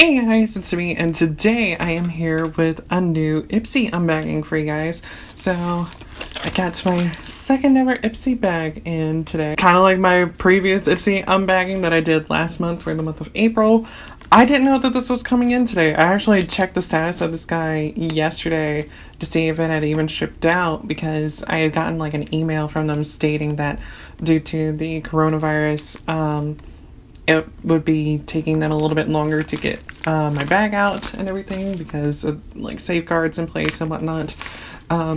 Hey guys, it's me, and today I am here with a new Ipsy unbagging for you guys. So, I got my second ever Ipsy bag in today. Kind of like my previous Ipsy unbagging that I did last month for the month of April. I didn't know that this was coming in today. I actually checked the status of this guy yesterday to see if it had even shipped out because I had gotten like an email from them stating that due to the coronavirus, it would be taking them a little bit longer to get my bag out and everything because of like safeguards in place and whatnot.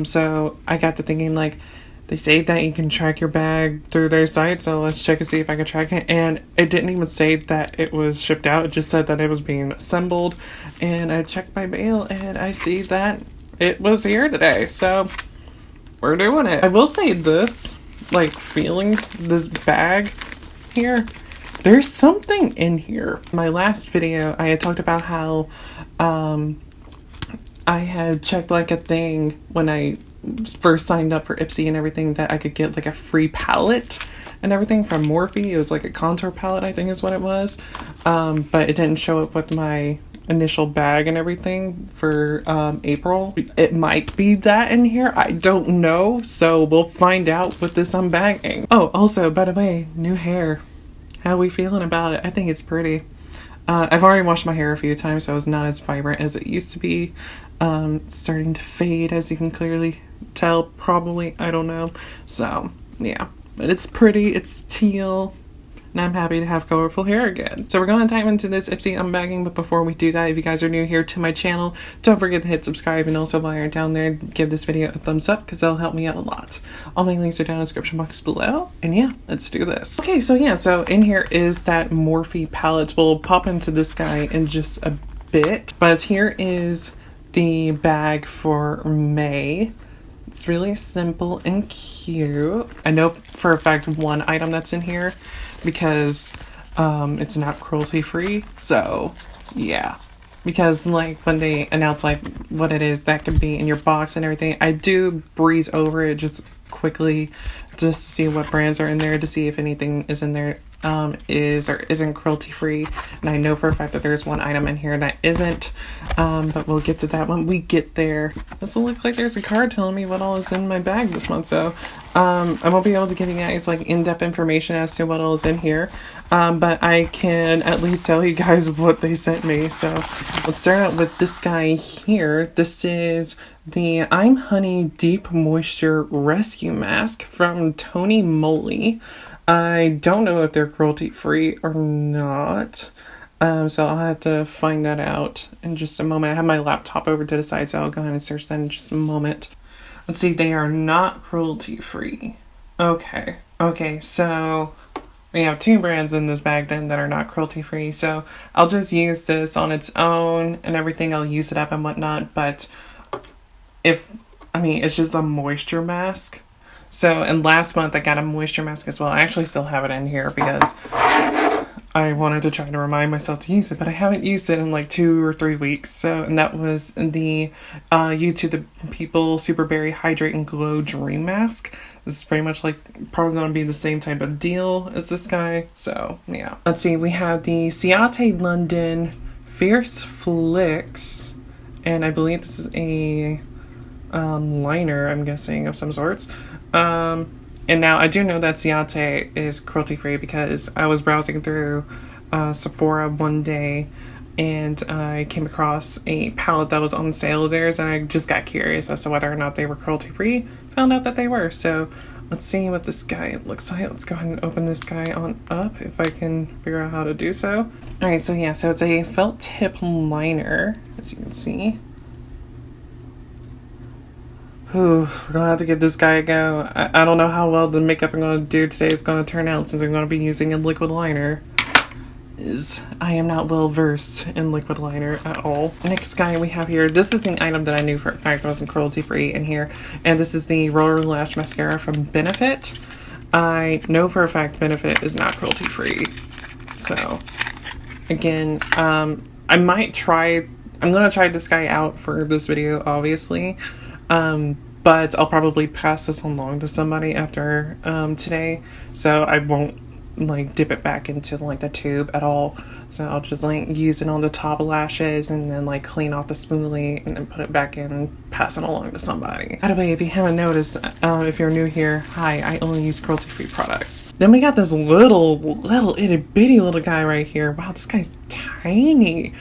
So I got to thinking, like, they say that you can track your bag through their site, so let's check and see if I can track it. And it didn't even say that it was shipped out, it just said that it was being assembled. And I checked my mail and I see that it was here today, so we're doing it. I will say this, like, feeling this bag here, there's something in here. My last video, I had talked about how I had checked like a thing when I first signed up for Ipsy and everything that I could get like a free palette and everything from Morphe. It was like a contour palette, I think is what it was. But it didn't show up with my initial bag and everything for April. It might be that in here, I don't know. So we'll find out with this unbagging. Oh, also, by the way, new hair. How are we feeling about it? I think it's pretty. I've already washed my hair a few times, so it's not as vibrant as it used to be. It's starting to fade, as you can clearly tell, probably. I don't know. So, yeah. But it's pretty. It's teal. And I'm happy to have colorful hair again. So we're going to dive into this Ipsy unbagging, but before we do that, if you guys are new here to my channel, don't forget to hit subscribe, and also while you're down there, give this video a thumbs up because that'll help me out a lot. All my links are down in the description box below, and yeah, let's do this. Okay, so yeah, so in here is that Morphe palette. We'll pop into this guy in just a bit, but here is the bag for May. It's really simple and cute. I know for a fact one item that's in here because it's not cruelty free. So yeah, because like when they announce like what it is that can be in your box and everything, I do breeze over it just quickly just to see what brands are in there, to see if anything is in there is or isn't cruelty free. And I know for a fact that there's one item in here that isn't, but we'll get to that when we get there. This will look like there's a card telling me what all is in my bag this month, so I won't be able to give you guys like in-depth information as to what all is in here, but I can at least tell you guys what they sent me. So let's start out with this guy here. This is the I'm Honey Deep Moisture Rescue Mask from Tony Moly. I don't know if they're cruelty free or not, so I'll have to find that out in just a moment. I have my laptop over to the side, so I'll go ahead and search that in just a moment. Let's see, they are not cruelty free. Okay, so we have two brands in this bag then that are not cruelty free, so I'll just use this on its own and everything. I'll use it up and whatnot, but it's just a moisture mask. So, and last month I got a moisture mask as well. I actually still have it in here because I wanted to try to remind myself to use it, but I haven't used it in like 2 or 3 weeks. So, and that was the YouTube the People Super Berry Hydrate and Glow Dream Mask. This is pretty much like probably going to be the same type of deal as this guy. So, yeah. Let's see, we have the Ciate London Fierce Flicks, and I believe this is a liner, I'm guessing, of some sorts. And now I do know that Ciate is cruelty free because I was browsing through Sephora one day and I came across a palette that was on sale of theirs, and I just got curious as to whether or not they were cruelty free. Found out that they were. So let's see what this guy looks like. Let's go ahead and open this guy on up if I can figure out how to do so. Alright, so yeah, so it's a felt tip liner, as you can see. Ooh, we're gonna have to give this guy a go. I don't know how well the makeup I'm gonna do today is gonna turn out, since I'm gonna be using a liquid liner. I am not well versed in liquid liner at all. Next guy we have here, this is the item that I knew for a fact wasn't cruelty free in here, and this is the Roller Lash Mascara from Benefit. I know for a fact Benefit is not cruelty free. So, again, I'm gonna try this guy out for this video, obviously. But I'll probably pass this along to somebody after today, so I won't like dip it back into like the tube at all. So I'll just like use it on the top lashes and then like clean off the spoolie and then put it back in and pass it along to somebody. By the way, if you haven't noticed, if you're new here, hi, I only use cruelty-free products. Then we got this little itty bitty little guy right here. Wow, this guy's tiny.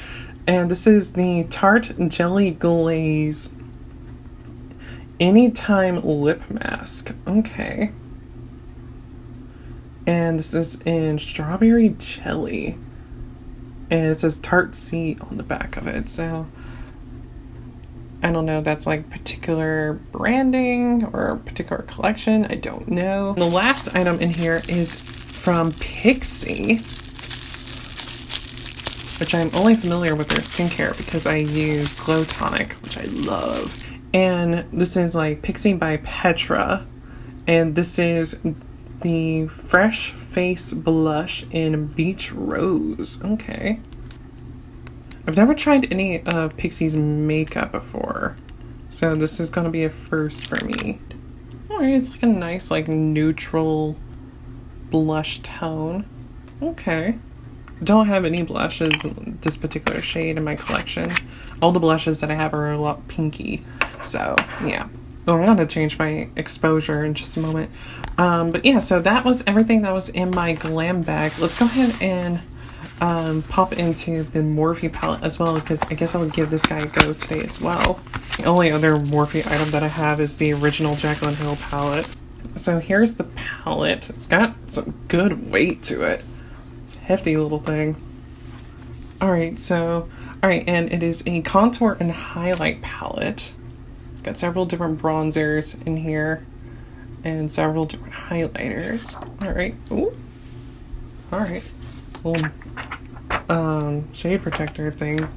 And this is the Tarte Jelly Glaze Anytime Lip Mask. Okay. And this is in strawberry jelly. And it says Tarte C on the back of it. So I don't know if that's like particular branding or particular collection. I don't know. The last item in here is from Ipsy, which I'm only familiar with their skincare because I use Glow Tonic, which I love. And this is like Ipsy by Petra. And this is the Fresh Face Blush in Beach Rose. Okay. I've never tried any of Ipsy's makeup before, so this is going to be a first for me. Alright, it's like a nice like neutral blush tone. Okay. Don't have any blushes in this particular shade in my collection. All the blushes that I have are a lot pinky. So, yeah. Oh, I'm gonna change my exposure in just a moment. But yeah, so that was everything that was in my glam bag. Let's go ahead and pop into the Morphe palette as well, because I guess I'll give this guy a go today as well. The only other Morphe item that I have is the original Jaclyn Hill palette. So here's the palette. It's got some good weight to it. It's a hefty little thing. Alright, and it is a contour and highlight palette. It's got several different bronzers in here and several different highlighters. Alright. Ooh. Alright. Little shade protector thing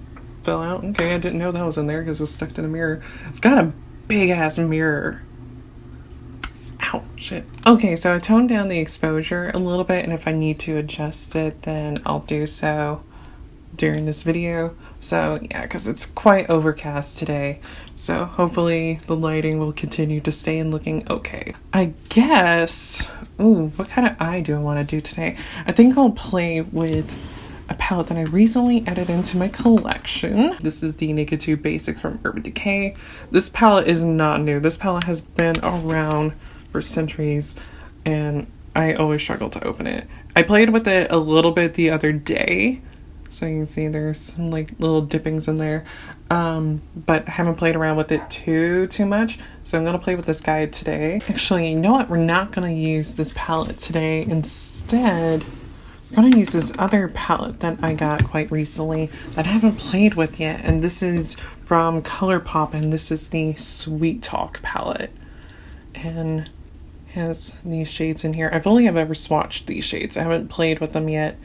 fell out. Okay, I didn't know that was in there because it was stuck to the mirror. It's got a big ass mirror. Ow, shit. Okay, so I toned down the exposure a little bit, and if I need to adjust it, then I'll do so during this video. So yeah, because it's quite overcast today, so hopefully the lighting will continue to stay in looking okay. I guess, ooh, what kind of eye do I want to do today? I think I'll play with a palette that I recently added into my collection. This is the Naked 2 Basics from Urban Decay. This palette is not new. This palette has been around for centuries, and I always struggle to open it. I played with it a little bit the other day, so you can see there's some like little dippings in there, but I haven't played around with it too much, so I'm gonna play with this guy today. Actually, you know what, we're not gonna use this palette today. Instead, I'm gonna use this other palette that I got quite recently that I haven't played with yet, and this is from ColourPop, and this is the Sweet Talk palette, and has these shades in here. I've only ever swatched these shades. I haven't played with them yet.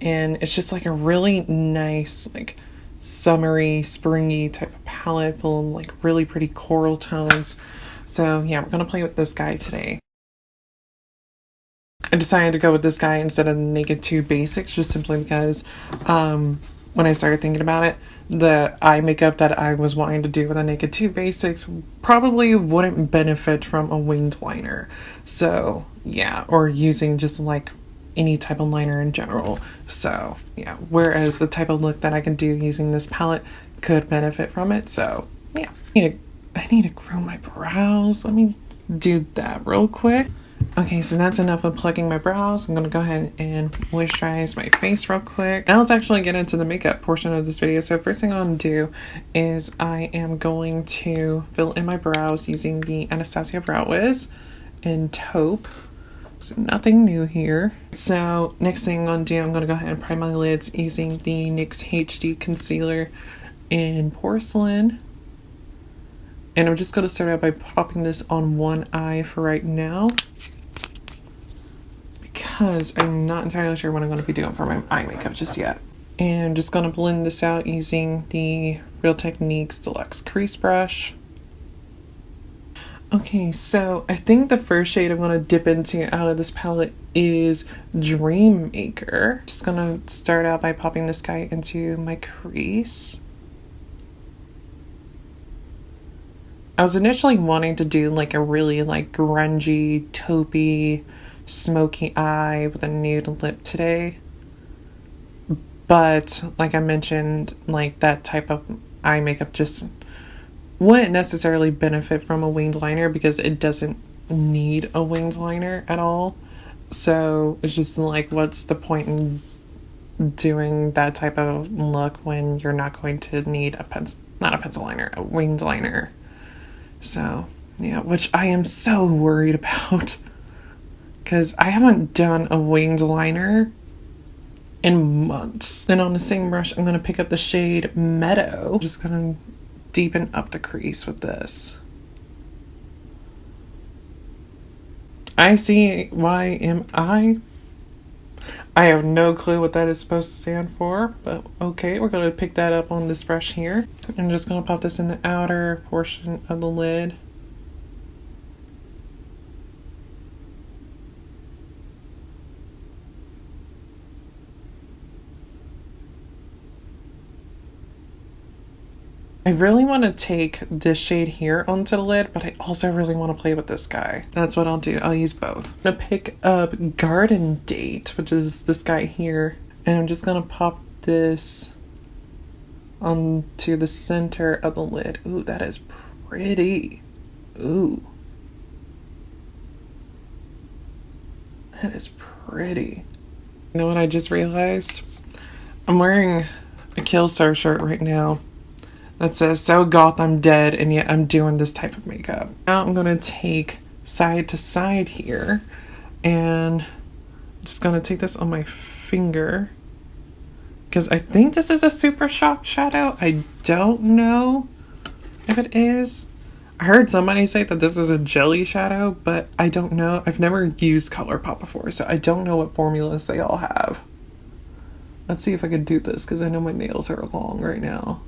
And it's just like a really nice, like summery, springy type of palette full of like really pretty coral tones. So yeah, we're gonna play with this guy today. I decided to go with this guy instead of the Naked 2 Basics just simply because when I started thinking about it, the eye makeup that I was wanting to do with a Naked 2 Basics probably wouldn't benefit from a winged liner. So yeah, or using just like any type of liner in general. So yeah, whereas the type of look that I can do using this palette could benefit from it. So yeah, I need to groom my brows. Let me do that real quick. Okay, so that's enough of plucking my brows. I'm gonna go ahead and moisturize my face real quick. Now let's actually get into the makeup portion of this video. So first thing I'm gonna do is I am going to fill in my brows using the Anastasia Brow Wiz in Taupe. So nothing new here. So next thing I'm going to do, I'm going to go ahead and prime my lids using the NYX HD Concealer in Porcelain. And I'm just going to start out by popping this on one eye for right now, because I'm not entirely sure what I'm going to be doing for my eye makeup just yet. And I'm just going to blend this out using the Real Techniques Deluxe Crease Brush. Okay, so I think the first shade I'm going to dip into out of this palette is Dream Maker. Just going to start out by popping this guy into my crease. I was initially wanting to do like a really like grungy, taupey smoky eye with a nude lip today. But like I mentioned, like that type of eye makeup just wouldn't necessarily benefit from a winged liner because it doesn't need a winged liner at all. So it's just like, what's the point in doing that type of look when you're not going to need not a pencil liner, a winged liner. So yeah, which I am so worried about because I haven't done a winged liner in months. Then on the same brush, I'm going to pick up the shade Meadow. Just going to deepen up the crease with this. ICYMI. I have no clue what that is supposed to stand for, but okay, we're going to pick that up on this brush here. I'm just going to pop this in the outer portion of the lid. I really want to take this shade here onto the lid, but I also really want to play with this guy. That's what I'll do. I'll use both. I'm going to pick up Garden Date, which is this guy here, and I'm just going to pop this onto the center of the lid. Ooh, that is pretty. Ooh. That is pretty. You know what I just realized? I'm wearing a Killstar shirt right now that says, "So goth, I'm dead, and yet I'm doing this type of makeup." Now I'm going to take side to side here, and I'm just going to take this on my finger, because I think this is a Super Shock shadow. I don't know if it is. I heard somebody say that this is a jelly shadow, but I don't know. I've never used ColourPop before, so I don't know what formulas they all have. Let's see if I can do this, because I know my nails are long right now.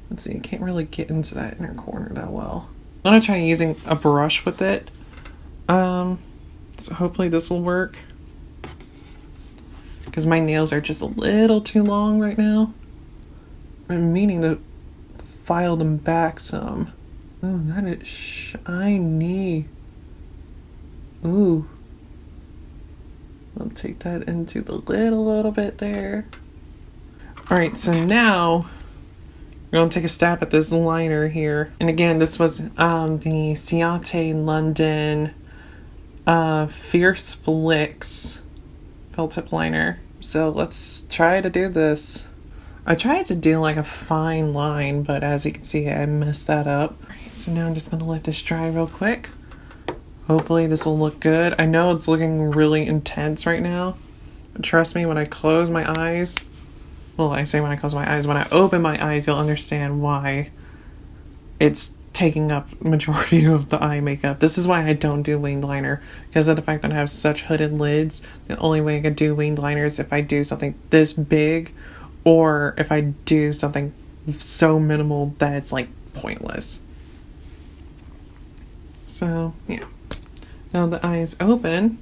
Let's see, I can't really get into that inner corner that well. I'm gonna try using a brush with it. So hopefully this will work. Because my nails are just a little too long right now. I'm meaning to file them back some. Oh, that is shiny. Ooh. I'll take that into the lid a little bit there. Alright, so now we're going to take a stab at this liner here. And again, this was the Ciate London Fierce Flicks felt tip liner. So let's try to do this. I tried to do like a fine line, but as you can see, I messed that up. Alright, so now I'm just going to let this dry real quick. Hopefully this will look good. I know it's looking really intense right now, but trust me, when I close my eyes, well, I say when I close my eyes, when I open my eyes, you'll understand why it's taking up majority of the eye makeup. This is why I don't do winged liner, because of the fact that I have such hooded lids. The only way I could do winged liner is if I do something this big, or if I do something so minimal that it's like pointless. So yeah, now the eye is open,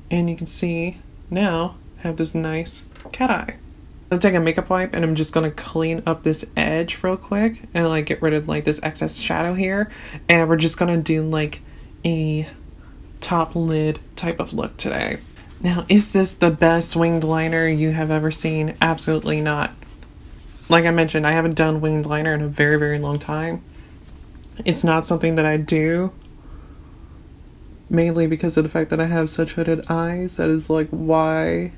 and you can see now I have this nice cat eye. I'm gonna take a makeup wipe and I'm just gonna clean up this edge real quick and like get rid of like this excess shadow here, and we're just gonna do like a top lid type of look today. Now, is this the best winged liner you have ever seen? Absolutely not. Like I mentioned, I haven't done winged liner in a very, very long time. It's not something that I do, mainly because of the fact that I have such hooded eyes. That is like why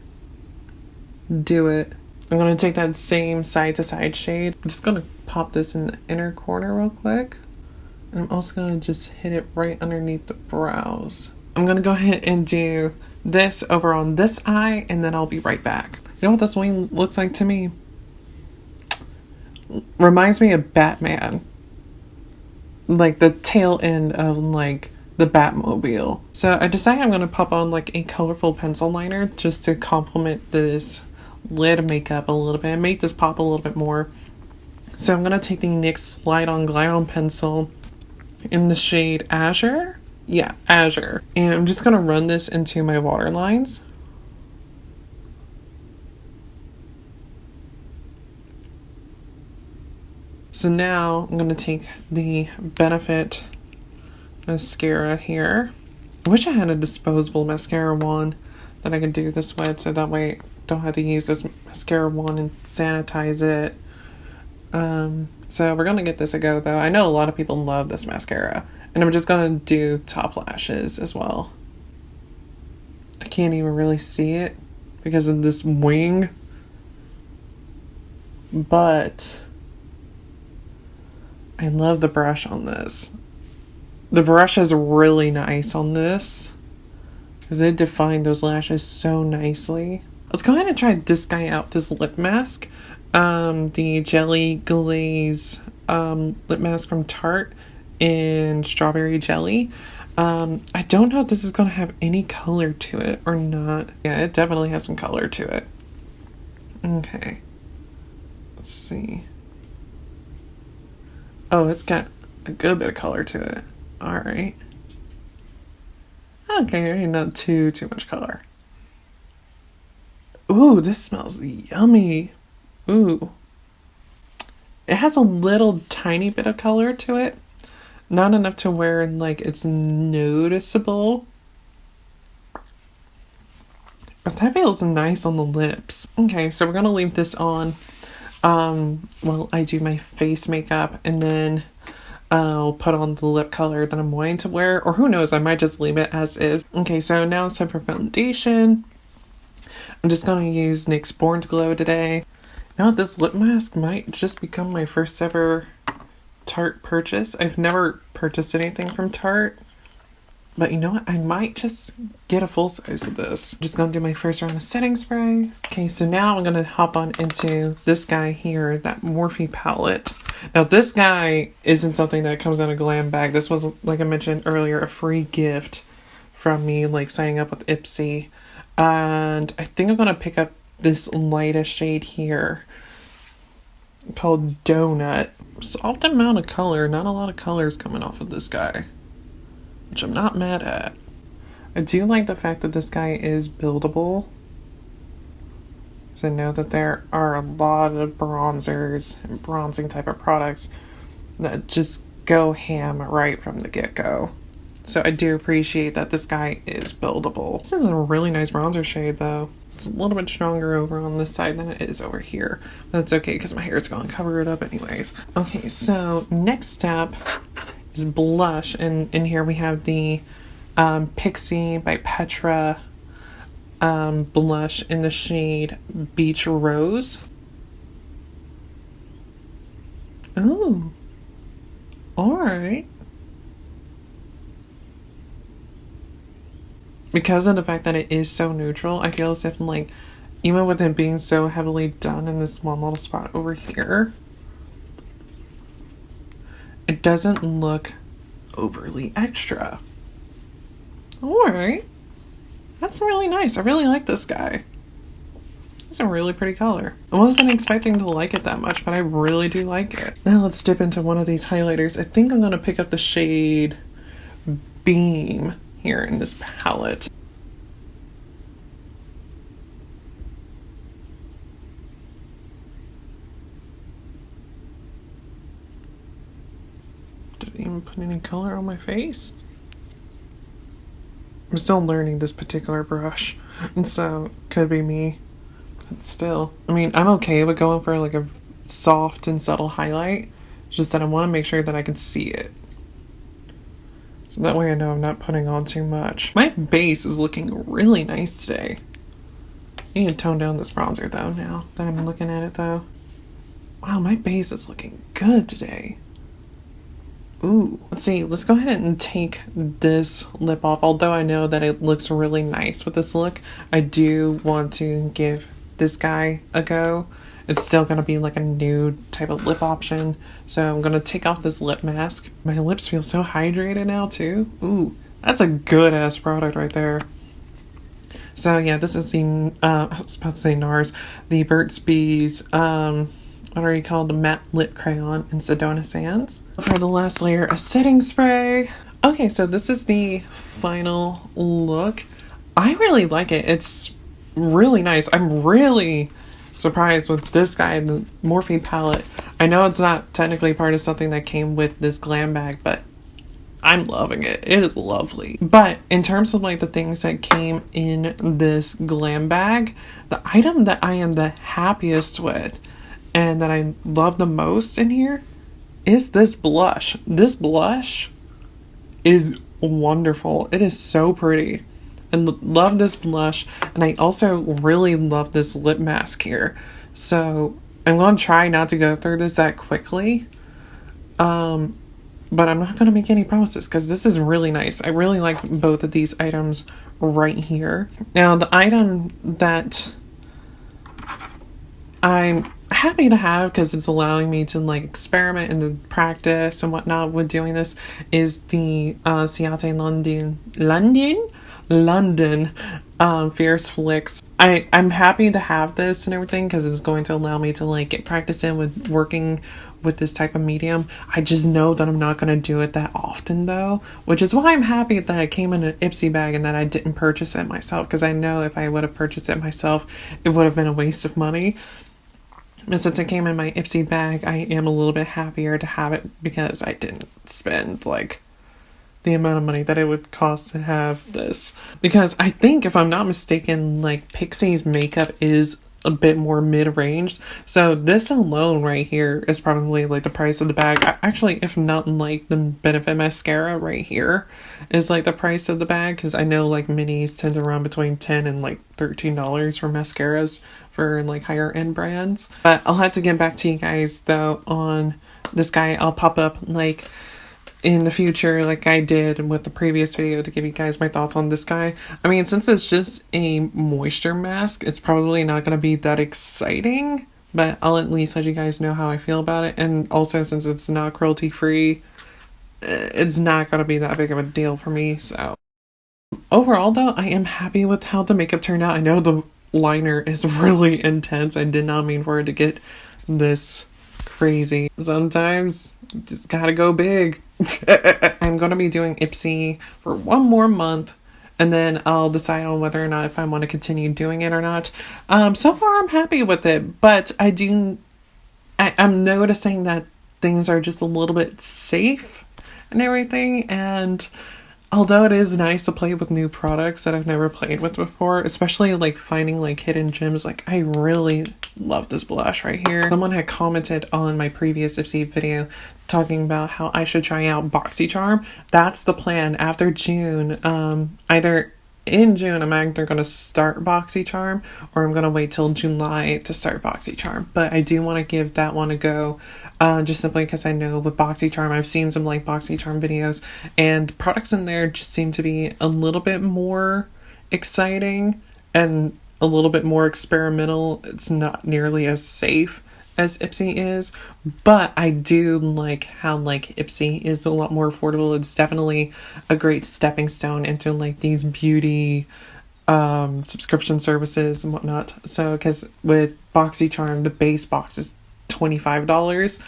do it. I'm going to take that same side to side shade. I'm just going to pop this in the inner corner real quick. And I'm also going to just hit it right underneath the brows. I'm going to go ahead and do this over on this eye, and then I'll be right back. You know what this wing looks like to me? Reminds me of Batman. Like the tail end of like the Batmobile. So I decided I'm going to pop on like a colorful pencil liner just to complement this lid makeup a little bit and make this pop a little bit more. So I'm going to take the NYX Slide On Glide On pencil in the shade Azure. Yeah, Azure. And I'm just going to run this into my water lines. So now I'm going to take the Benefit mascara here. I wish I had a disposable mascara wand that I could do this with, so that way I don't have to use this mascara wand and sanitize it. So we're going to get this a go, though. I know a lot of people love this mascara. And I'm just going to do top lashes as well. I can't even really see it because of this wing. But I love the brush on this. The brush is really nice on this because it defined those lashes so nicely. Let's go ahead and try this guy out, this lip mask. The Jelly Glaze lip mask from Tarte in Strawberry Jelly. I don't know if this is going to have any color to it or not. Yeah, it definitely has some color to it. Okay. Let's see. Oh, it's got a good bit of color to it. Alright. Okay, not too much color. Ooh, this smells yummy. Ooh. It has a little tiny bit of color to it. Not enough to where like it's noticeable. But that feels nice on the lips. Okay, so we're gonna leave this on while I do my face makeup, and then I'll put on the lip color that I'm wanting to wear, or who knows, I might just leave it as is. Okay, so now it's time for foundation. I'm just gonna use NYX Born to Glow today. Now this lip mask might just become my first ever Tarte purchase. I've never purchased anything from Tarte, but you know what? I might just get a full size of this. I'm just gonna do my first round of setting spray. Okay, so now I'm gonna hop on into this guy here, that Morphe palette. Now this guy isn't something that comes in a glam bag. This was, like I mentioned earlier, a free gift from me, like signing up with Ipsy. And I think I'm gonna pick up this lightest shade here called Donut. Soft amount of color, not a lot of colors coming off of this guy, which I'm not mad at. I do like the fact that this guy is buildable. So I know that there are a lot of bronzers and bronzing type of products that just go ham right from the get-go. So I do appreciate that this guy is buildable. This is a really nice bronzer shade though. It's a little bit stronger over on this side than it is over here. But that's okay because my hair is going to cover it up anyways. Okay, so next step is blush. And in here we have the Pixie by Petra blush in the shade Beach Rose. Oh, alright. Because of the fact that it is so neutral, I feel as if, like, even with it being so heavily done in this one little spot over here, it doesn't look overly extra. Alright. That's really nice. I really like this guy. It's a really pretty color. I wasn't expecting to like it that much, but I really do like it. Now let's dip into one of these highlighters. I think I'm going to pick up the shade Beam here in this palette. Did it even put any color on my face? I'm still learning this particular brush, and so could be me. But still, I mean, I'm okay with going for like a soft and subtle highlight. It's just that I want to make sure that I can see it. So that way I know I'm not putting on too much. My base is looking really nice today. I need to tone down this bronzer though now that I'm looking at it though. Wow, my base is looking good today. Ooh. Let's see, let's go ahead and take this lip off. Although I know that it looks really nice with this look, I do want to give this guy a go. It's still going to be like a nude type of lip option. So I'm going to take off this lip mask. My lips feel so hydrated now too. Ooh, that's a good ass product right there. So yeah, this is the, I was about to say NARS, the Burt's Bees, what are you called? The matte lip crayon in Sedona Sands. For the last layer, a setting spray. Okay, so this is the final look. I really like it. It's really nice. I'm really surprised with this guy, the Morphe palette. I know it's not technically part of something that came with this glam bag, but I'm loving it. It is lovely. But in terms of like the things that came in this glam bag, the item that I am the happiest with and that I love the most in here is this blush. This blush is wonderful. It is so pretty. I love this blush, and I also really love this lip mask here. So I'm going to try not to go through this that quickly. But I'm not going to make any promises because this is really nice. I really like both of these items right here. Now, the item that I'm happy to have because it's allowing me to like experiment and to practice and whatnot with doing this is the Ciate London Fierce Flicks. I'm happy to have this and everything because it's going to allow me to like get practice in with working with this type of medium. I just know that I'm not going to do it that often though, which is why I'm happy that it came in an Ipsy bag and that I didn't purchase it myself, because I know if I would have purchased it myself, it would have been a waste of money. And since it came in my Ipsy bag, I am a little bit happier to have it because I didn't spend like the amount of money that it would cost to have this. Because I think, if I'm not mistaken, like Pixie's makeup is a bit more mid-range. So this alone right here is probably like the price of the bag. Actually, if not, like the Benefit mascara right here is like the price of the bag, because I know like minis tend to run between $10 and like $13 for mascaras for like higher end brands. But I'll have to get back to you guys though on this guy. I'll pop up like in the future like I did with the previous video to give you guys my thoughts on this guy. I mean, since it's just a moisture mask, it's probably not going to be that exciting, but I'll at least let you guys know how I feel about it. And also, since it's not cruelty free, it's not going to be that big of a deal for me. So overall though, I am happy with how the makeup turned out. I know the liner is really intense. I did not mean for it to get this crazy. Sometimes you just gotta go big. I'm gonna be doing Ipsy for one more month, and then I'll decide on whether or not if I want to continue doing it or not. So far I'm happy with it, but I'm noticing that things are just a little bit safe and everything, and although it is nice to play with new products that I've never played with before, especially like finding like hidden gems, like I really love this blush right here. Someone had commented on my previous Ipsy video talking about how I should try out BoxyCharm. That's the plan. After June, either in June I'm either going to start BoxyCharm or I'm going to wait till July to start BoxyCharm. But I do want to give that one a go, just simply because I know with BoxyCharm, I've seen some like BoxyCharm videos and the products in there just seem to be a little bit more exciting and a little bit more experimental. It's not nearly as safe as Ipsy is, but I do like how like Ipsy is a lot more affordable. It's definitely a great stepping stone into like these beauty subscription services and whatnot. So because with BoxyCharm, the base box is $25,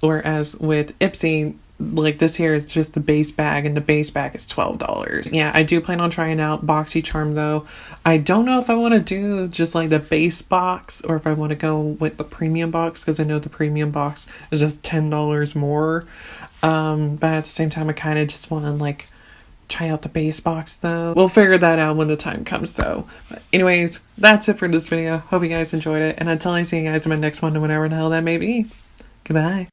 whereas with Ipsy, like this here is just the base bag, and the base bag is $12. Yeah, I do plan on trying out BoxyCharm though. I don't know if I want to do just like the base box or if I want to go with the premium box, because I know the premium box is just $10 more. But at the same time, I kind of just want to like try out the base box though. We'll figure that out when the time comes though. But anyways, that's it for this video. Hope you guys enjoyed it, and until I see you guys in my next one, whenever the hell that may be, goodbye.